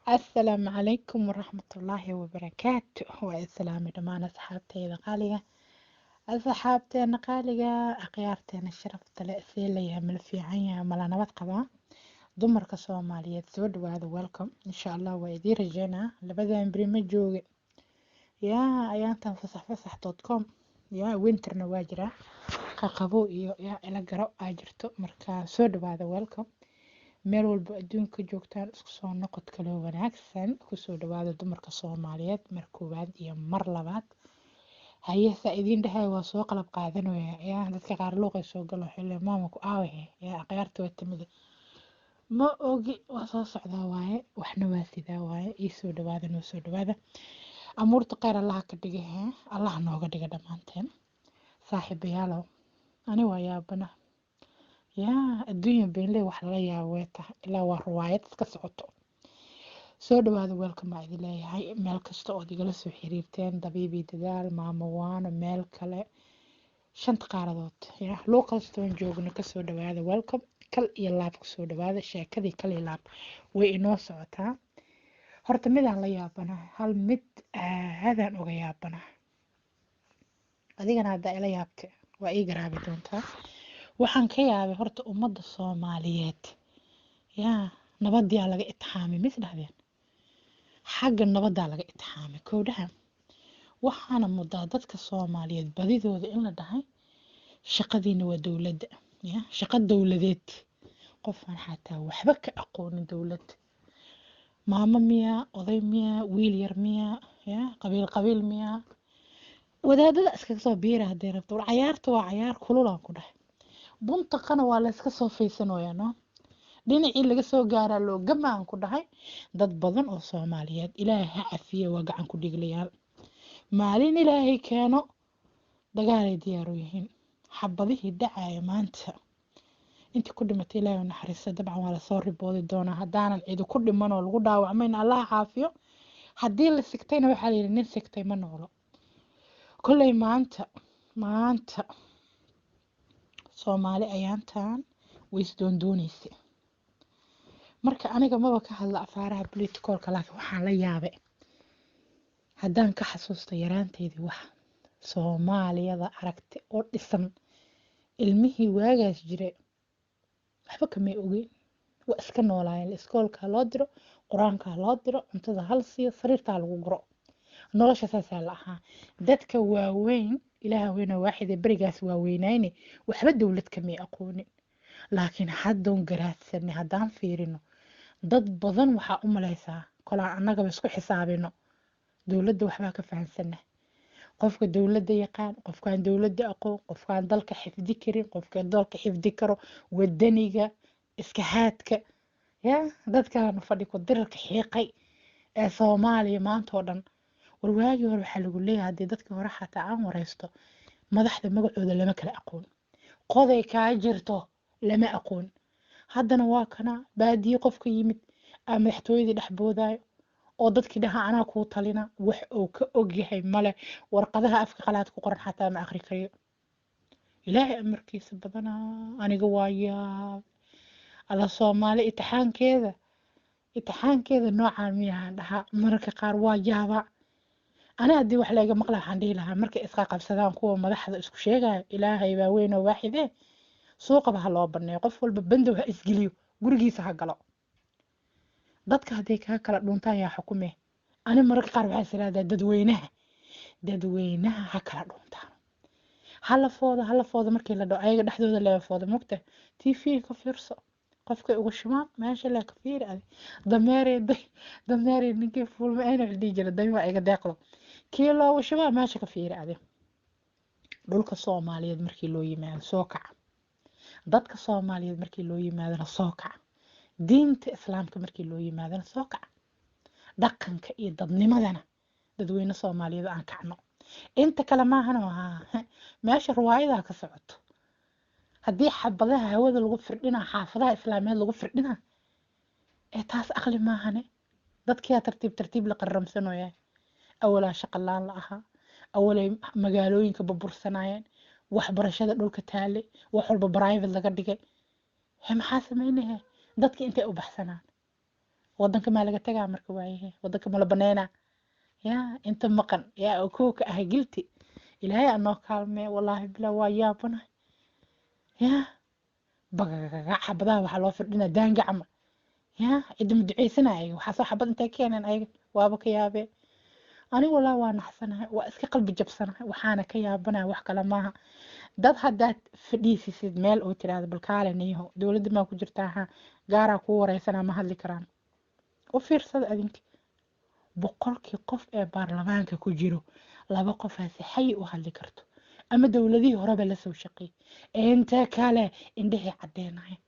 السلام عليكم ورحمة الله وبركاته والسلام دمان أصحابتي غالية أصحابتي غالية أخيارتي الشرفت لأسئلة من في عيا ملا نبات قبا دمرك Soomaaliyeed soo dhawaada welcome insha Allah waa idin rajeynaa labadan بريمة jooge yaa ayaantan fasax.com yaa winterna waa jira qaqabo iyo yaa ila garo aa jirto marka soo dhawaada welcome meel walba adduunka joogtaan isku soo noqod kale wanaagsan ku soo dhawaada dumarka Soomaaliyeed mar koowaad iyo mar labaad haye idin dhahay waa soo qalab qaadanaya yaa dadka qaar luuqay soo galo xilli maama ku aawahe yaa aqyaarta waa timid ma ogi waa soo socdaa waaye waxna waa sidaa waaye ii soo dhawaada noo soo dhawaada amuurta khayr allaha ka dhiga allah nooga dhiga dhammaanteen saaxiibayaalow ani waa yaabana yaa adduunya beenley wax laga yaabo way tahay ilaa waa ruwaayad iska socoto soo dhawaada welcome baa idin leeyahay meel kasta ood igala soo xiriirteen dabiibi dadaal maamo waano meel kale shanta qaaradood yaa local stone joogno kasoo dhawaada welcome kal iyo laab kusoo dhawaada sheekadii kal iyo laab way inoo socotaa horta midaan la yaabana hal mid aadaan uga yaabana adigana haddaa ila yaabte waa ii garaabi doontaa waxaan ka yaabay horta ummadda Soomaaliyeed yaa nabadyaa laga itixaamay mis dhahdeen xagga nabaddaa laga itixaamay kowdhaha waxaana mudaa dadka Soomaaliyeed badidooda in la dhahay shaqadiina waa dowladda yaa shaqo dowladeed qofaan xataa waxba ka aqoonin dowlad maamo miyaa oday miyaa wiil yar miyaa yaa qabiil miyaa wadaadada iskaga soo biira hadday rabto war cayaarta waa cayaar kululaan ku dhahay buntaqana waa la iska soo faysanayaa no dhinacii laga soo gaaraa loo gamaan ku dhahay dad badan oo Soomaaliyeed ilaahay ha cafiyo waa gacan ku dhiglayaal maalin ilaahay keeno dagaalay diyaar u yihiin xabadihii dhacaya maanta intii ku dhimatay ilaahay naxariista dabcan waa la soo riboodi doonaa haddaanan cidi ku dhiman oo lagu dhaawacmayna allah caafiyo haddii la sigtayna waxaa la yidhi nin sigtay ma noolo kolley maanta Soomaali ayaantan way isdoondoonaysa marka aniga maba ka hadla afaaraha political-ka laakiin waxaan la yaabay haddaan ka xasuusto yaraanteedii wax Soomaaliyada aragti oo dhisan ilmihii waagaas jiray waxba kama ogeyn waa iska noolaayeen iskoolka loo diro quraanka loo diro cuntada hal siiyo sariirta lagu guro nolosha saasaa la ahaa dadka waaweyn ilaaha weyna waaxid barigaas waaweynayne waxba dowlad kama aqoonin laakiin haddoon garaadsanay haddaan fiirino dad badan waxaa u malaysaa kolaan annagaba isku xisaabino dowladda waxbaa ka fahansana qofka dowladda yaqaan qofkaan dowladda aqoon qofkaan dalka xifdi karin qofka dalka xifdi karo wadaniga iska haadka yaa dadkaan fadhi ku dirarka xiiqay ee Soomaaliya maanta oo dhan warwaagii hore waxaa lagu leeyahay haddii dadka hore xataa aan wareysto madaxda magacooda lama kala aqoon qoday kaa jirto lama aqoon haddana waa kana baadiye qofka yimid ama madaxtooyadii dhex boodaayo oo dadkii dhaha anaa kuu talina wax uu ka ogyahay male warqadaha afka qalaad ku qoran xataa ma akhri karayo ilaahay amarkiisa badanaa aniga waa yaab alla Soomaali itixaankeeda noocaan miyahan dhaha mararka qaar waa yaaba ana haddii wax laga maqla waxaan dhihi lahaa markay isqa qabsadaan kuwa madaxda isku sheegaya ilaahay baa weyn oo waaxide suuqaba ha loo baneeyo qof walba bandow ha isgeliyo gurigiisa ha galo dadka hadday kaa kala dhuntaan yaa xukume ani mararka qaar waxaa isiraahdaa dadweynaha ha kala dhuntaan halafooda markii la dhaho ayaga dhexdooda leefooda mugta TV ka fiirso qofka ugu shimaan meesha la ka fiiri adi dameere ninkii fulma ayna dhigi jira dayma ayaga deeqdo kii loogu shimaa meesha ka fiiri adi dhulka Soomaaliyeed markii loo yimaado soo kaca dadka Soomaaliyeed markii loo yimaadana soo kaca diinta islaamka markii loo yimaadana soo kaca dhaqanka iyo dadnimadana dadweyne Soomaaliyeed aan kacno inta kale maahan meesha ruwaayada ka socoto haddii xabadaha hawada lagu firdhina xaafadaha islaameed lagu firdhina ee taas aqli maahane dadkii tartiib la qaramsanooyaa awalaa shaqo laan la ahaa awalay magaalooyinka burbursanayeen waxbarashada dhulka taale wax walba private laga dhigay maxaa sameynaya dadka intay u baxsanaan waddanka maa laga tagaa marka waayahe waddanka mala baneynaa yaa inta maqan yaa oo kooka ah gilti ilaahay anoo kaalmee wallaahi bilaa waa yaabanahay yaa bagagaga xabadaha waxaa loo firdhinaa daanga camal yaa cidda ma duceysanaya waxaa soo xabad intay keeneen ayaga waaba ka yaabee anigu wallaahi waa naxsanahay waa iska qalbi jabsanahay waxaana ka yaabanahay wax kale maaha dad haddaad fadhiisisid meel oo tiraahdo balkaale niyaho dowladda maa ku jirtaa ha gaaraa kuu wareysanaa ma hadli karaan u fiirsada adinka boqolkii qof ee baarlamaanka ku jiro laba qofaasi xay u hadli karto ama dowladihii horeba la soo shaqeeyay inta kale indhahii caddeenahayn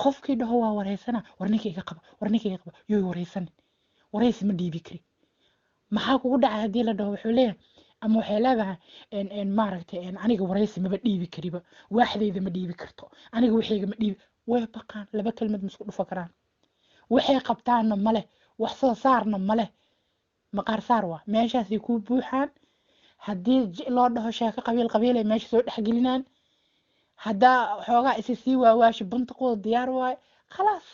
qofkii dhaho waa wareysana war ninka iga qaba war ninka iga qaba yooy wareysanin wareysi ma dhiibi kari maxaa kugu dhacay haddii la dhaho wuxuu leeyahay ama waxay leedahay maaragtay aniga wareysi maba dhiibi kariba waaxdayda ma dhiibi karto aniga waxayga ma dhiibi way baqaan laba kelmad ma isku dhufa karaan waxay qabtaanna male wax soo saarna male maqaar saar waa meeshaasay kuu buuxaan haddii loo dhaho sheeko qabiil qabiil ay meesha soo dhexgelinaan haddaa xoogaa isi sii waawaashi bantaqooda diyaar waaye khalaas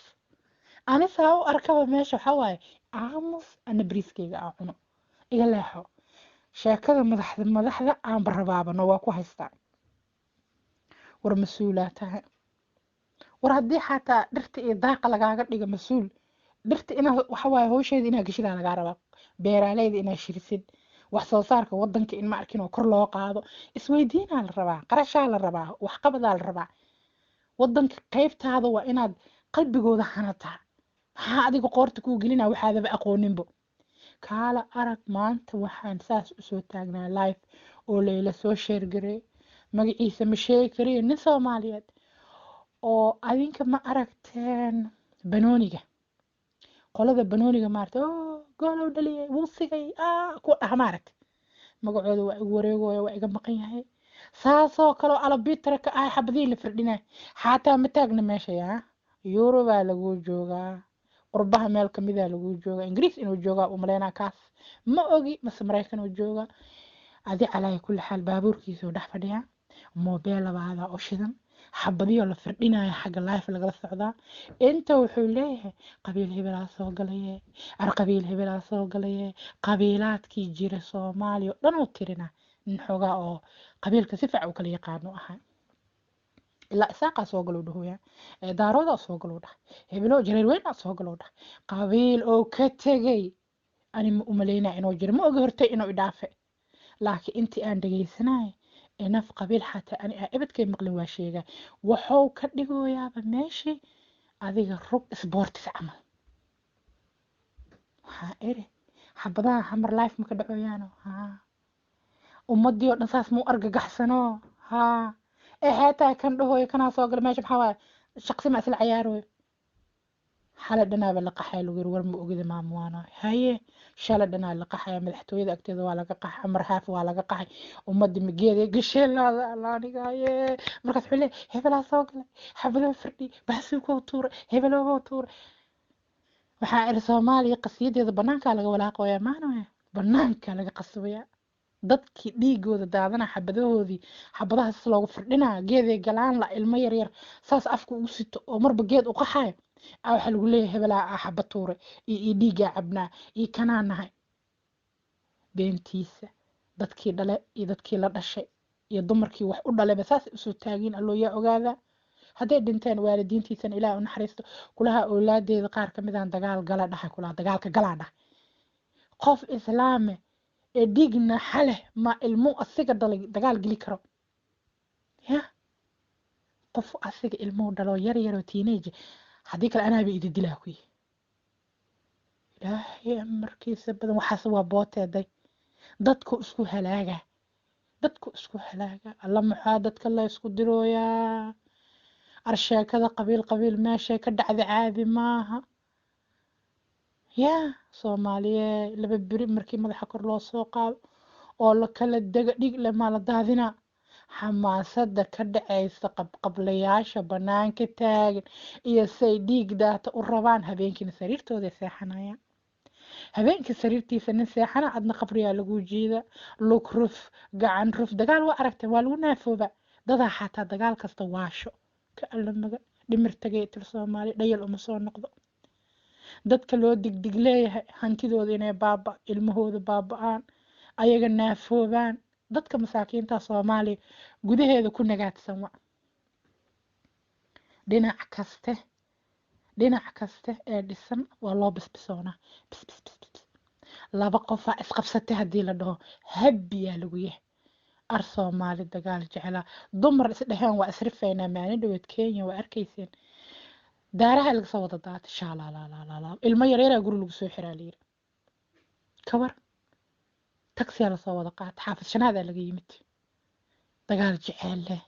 anisaa u arkaba meesha waxaa waaye aamus ana bariiskayga aa cuno iga leexo sheekada madaxda aanba rabaabano waa ku haystaa war mas-uulaa tahay war haddii xataa dhirta iyo daaqa lagaaga dhiga mas-uul dhirta inaa waxa waaye hawsheeda inaa geshidaa lagaa rabaa beeraaleyda inaa shirisid wax soo saarka waddanka in ma arkin oo kor loo qaado isweydiinaa la rabaa qarashaa la rabaa waxqabadaa la rabaa waddanka qaybtaada waa inaad qalbigooda hanataa maxaa adiga qoorta kuu gelinaa waxaadaba aqooninbo kaala arag maanta waxaan saas usoo taagnaa life oo layla soo sheergarey magaciisa ma sheegi kariyo nin soomaaliyeed oo adinka ma aragteen banooniga qolada banooniga maarta goolow dhaliyay wuu sigay ku dhaha maaragta magacooda waa igu wareegooya waa iga maqan yahay saasoo kaloo alabitara ka ahay xabadihii la firdhinaa xataa ma taagna meesha yaa yurubaa lagu joogaa qurbaha meel kamida lagu joogaa ingiriis inuu joogaa u maleynaa kaas ma ogi mase maraykan uu joogaa adi calaahi kulli xaal baabuurkiisa uu dhex fadhiyaa moobeel labaada oo shidan xabadiyoo la firdhinaya xagga life lagala socdaa inta wuxuu leeyahay qabiil hebelaa soo galaye qabiil hebelaa soo galaye qabiilaadkii jira soomaaliya oo dhan uu tirina nin xoogaa oo qabiilka si fiican u kala yaqaano ahaa ilaa isaaqaa soo galow dhahoya daaroodaa soo galow dhah hebelo jareer weynaa soo galow dhah qabiil oo ka tegay ani ma umaleynaa inuu jiro ma ogi hortay inuu idhaafe laakiin intii aan dhegaysanay naf qabiil xataa ani ibadkay maqlin waa sheegaa wuxuu ka dhigoyaaba meeshii adiga rug isboortis camal waxaa iri xabadaha hamar life maka dhacoyaano ummadii oo dhan saas muu argagaxsano xeetaa kan dhahoyo kanaa soo gala meesha maxaa waaye shaqsi ma isla cayaaroyo xala dhanaaba la qaxay lagu yiri war ma ogida maamuwaano haye shala dhanaa la qaxaya madaxtooyada agteeda waa laga qaxay amar xaaf waa laga qaxay ummadda mageeda gasheelaada allaanigaye markaas wuxuu leeyahay hebelaa soo galay xabadoo firdhi baasuukoo tuura hebeloo tuura waxaa iri soomaaliya qasiyadeeda banaankaa laga walaaqoyaa maanaya banaankaa laga qasbaya dadkii dhiigooda daadana xabadahoodii xabadahaas loogu firdhinaa geeday galaan la ilmo yaryar saas afka ugu sito oo marba geed u qaxayo waxaa lagu leeyahay hebelaa xaba tuure iyo dhiigaa cabnaa iyo kanaa nahay beentiisa dadkii dhale iyo dadkii la dhashay iyo dumarkii wax u dhaleba saas usoo taagiin alloo yaa ogaada hadday dhinteen waalidiintiisana ilaah u naxariisto kulaha oolaadeeda qaar ka midaan dagaal gala dhahay kulaha dagaalka galaa dhahay qof islaame ee dhiigna xaleh ma ilmu asiga dhalay dagaal geli karo ya qof asiga ilmuhu dhalo yar yaroo teenage haddii kale anaaba idi dilaa ku yihi ilaahay amarkiisa badan waxaas waa booteeday dadku isku halaaga alla maxaa dadka la isku dirooyaa arsheekada qabiil meeshay ka dhacda caadi maaha yaa soomaaliye laba beri markii madaxa kor loo soo qaado oo la kala dega dhig le maa la daadinaa xamaasada ka dhacaysa qabqablayaasha banaanka taagan iyo say dhiig daata u rabaan habeenkiina sariirtooda seexanayaan habeenkii sariirtiisa nin seexana adna qabriyaa lagu jiida lug ruf gacan ruf dagaal waa aragtay waa lagu naafooba dadaa xataa dagaal kasta waasho ka allamaga dhimir tagay tir soomaali dhayal uma soo noqdo dadka loo digdig leeyahay hantidooda inay baaba ilmahooda baaba'aan ayaga naafoobaan dadka masaakiinta Soomaaliya gudaheeda ku nagaadsan wa dhinac kaste ee dhisan waa loo bisbisoonaa bis bis bis bis laba qof aa isqabsatay haddii la dhaho habbiyaa lagu yahay ar Soomaali dagaal jeclaa dumar isdheheen waa isrifaynaa maalin dhaweed Kenya waa arkayseen daaraha laga soo wada daatay shaalaalaalaalaa ilmo yaryar guri lagu soo xiraa la yiri kawar taksi la soo wada qaatay xaafid shanaada laga yimid dagaal jecel leh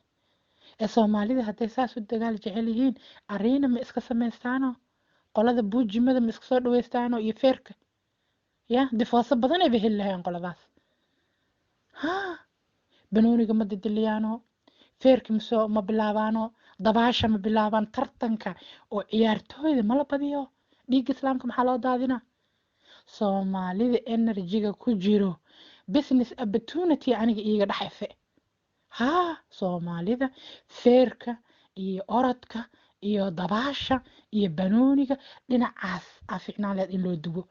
ee Soomaalida hadday saas u dagaal jecel yihiin ariina ma iska samaystaano qolada buujimada ma iska soo dhawaystaano iyo feerka ya difaaso badan ay heli lahayn qoladaas ha banooniga ma didiliyaano feerka ma bilaabaano dabaasha ma bilaabaan tartanka oo ciyaartooyda ma la badiyo dhiigga islaamka maxaa loo daadina Soomaalida energy-ga ku jiro business opportunity aniga iiga dhaxayfe ha Soomaalida feerka iyo orodka iyo dabaasha iyo banooniga dhinacaas aficnaaleed in loo dugo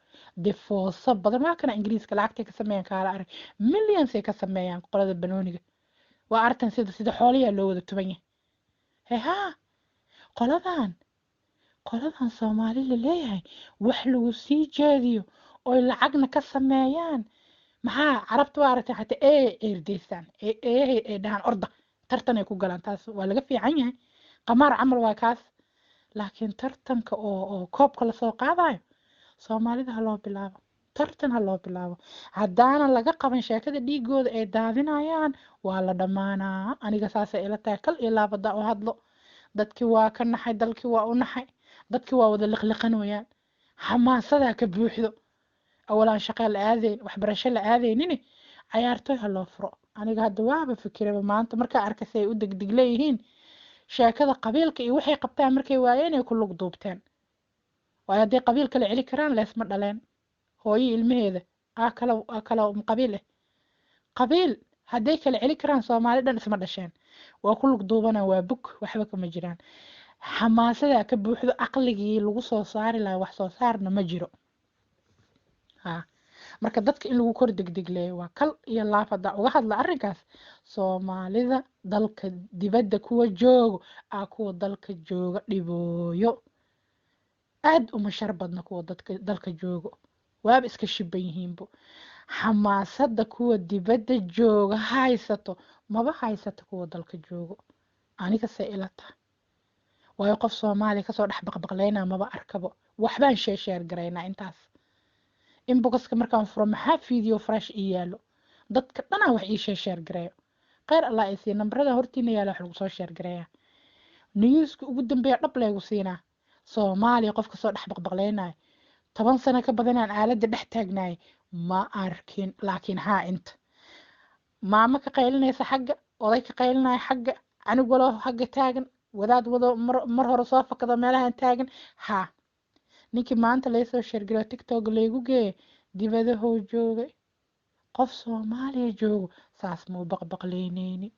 difooso badan ma kana ingiriiska lacagtay ka sameeyaan kaala arag millions ay ka sameeyaan qolada banooniga waa artan sida xooliya loo wada tuban yahay ha qoladan Soomaali la leeyahay wax lagu sii jeediyo oo lacagna ka sameeyaan maxaa carabtu waa aragtay xataa eerdeysaan dhahan orda tartan ay ku galaan taas waa laga fiican yahay qamaar camal waa kaas laakiin tartanka oo koobka la soo qaadayo Soomaalida ha loo bilaabo tartan ha loo bilaabo haddaana laga qaban sheekada dhiigooda ay daadinayaan waa la dhamaanaa aniga saas ay ila tahay kal iyo laabada oo hadlo dadkii waa ka naxay dalkii waa u naxay dadkii waa wada liqliqanayaan xamaasada ka buuxdo awalan shaqo la aadeen waxbarasho la aadeenini ciyaartoy ha loo furo aniga hadda waaba fikiraba maanta marka arkasay u degdeg leeyihiin sheekada qabiilka iyo waxay qabtaan markay waayeen ay ku lug duubteen waa hadii qabiilka la celi karaan leesma dhaleen hooyo ilmaheeda kala qabiil qabiil hadday kala celi karaan Soomaali dhan isma dhasheen waa ku lug duubanaa waa bug waxba kama jiraan xamaasada ka buuxdo aqligii lagu soo saari lahaa wax soo saarna ma jiro ha marka dadka in lagu kor degdeg leeyahay waa kal iyo laafada uga hadla arrinkaas Soomaalida dalka dibadda kuwa joogo kuwa dalka jooga dhibooyo aad uma shar badna kuwa dalka joogo waaba iska shiban yihiinbo xamaasada kuwa dibadda jooga haysato maba haysato kuwa dalka joogo aniga say ila tahay waayo qof Soomaali kasoo dhex baqbaqleynaa maba arkabo waxbaan sheer garaynaa intaas inboxka markaan furo maxaa video fresh yaalo dadka dhanaa wax ii sheer gareeyo khayr Allah ay sii nambarada hortiina yaala wax lagu soo sheer gareeyaa newska ugu dambeeya dhab leegu siinaa Soomaaliya qofka soo dhex baqbaqleynaa 10 sano ka badan aan aaladda dhex taagnaay ma arkin laakiin haa inta maama ka qaylinaysa xagga oday ka qaylinaya xagga anig walo xagga taagan wadaad wado mar hore soo fakado meelahan taagan haa ninkii maanta la soo sheergaro TikTok leegu geey dibadaha joogay qof Soomaaliya joogo saas muu baqbaqleynayni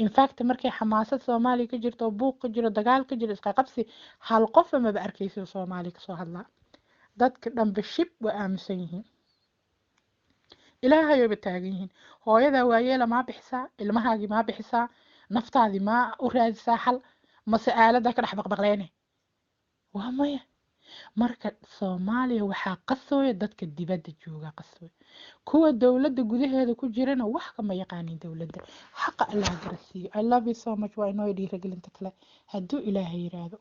in fact markay xamaasad Soomaaliya ka jirto buuq ka jiro dagaal ka jiro isqa qabsi hal qof ma ba arkayso Soomaaliya ka soo hadlaa dadka dhanba shib waa aaminsan yihiin ilaahay bay taagan yihiin hooyada waayeela ma bixisaa ilmahaagi ma bixisaa naftaadi ma u raadisaa xal mase aalada ka dhex baqbaqleynay waa maya marka Soomaaliya waxaa qasooya dadka dibadda jooga qasooya kuwa dawladda gudaheeda ku jirana wax kama yaqaanin dawladda xaqa Allah garasiyo I love you so much waa inoo dhiirigelinta kale hadduu ilaahay yiraahdo